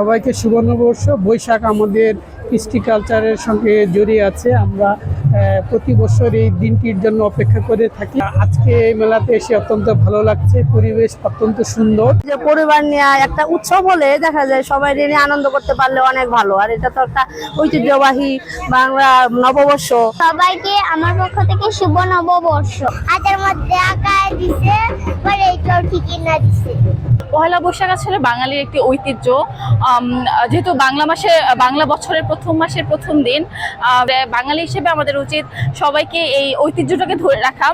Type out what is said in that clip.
সবাইকে শুভ নববর্ষ। বৈশাখ আমাদের কৃষ্টি কালচারের সঙ্গে জড়িয়ে আছে। আমরা প্রতি বছর এই দিনটির জন্য অপেক্ষা করে থাকি। আজকে এই মেলাতে এসে অত্যন্ত ভালো লাগছে, পরিবেশ অত্যন্ত সুন্দর। যে পরিবার নিয়ে একটা উৎসব হলে দেখা যায় সবাই নিয়ে আনন্দ করতে পারলে অনেক ভালো। আর এটা তো একটা ঐতিহ্যবাহী বাংলা নববর্ষ। সবাইকে আমার পক্ষ থেকে শুভ নববর্ষ। হাতের মধ্যে আঁকায় দিছে, পরে এইটাও ঠিকই না দিছে। পয়লা বৈশাখ আসলে বাঙালির একটি ঐতিহ্য। যেহেতু বাংলা বছরের প্রথম মাসের প্রথম দিন, বাঙালি হিসেবে আমাদের উচিত সবাইকে এই ঐতিহ্যটাকে ধরে রাখা।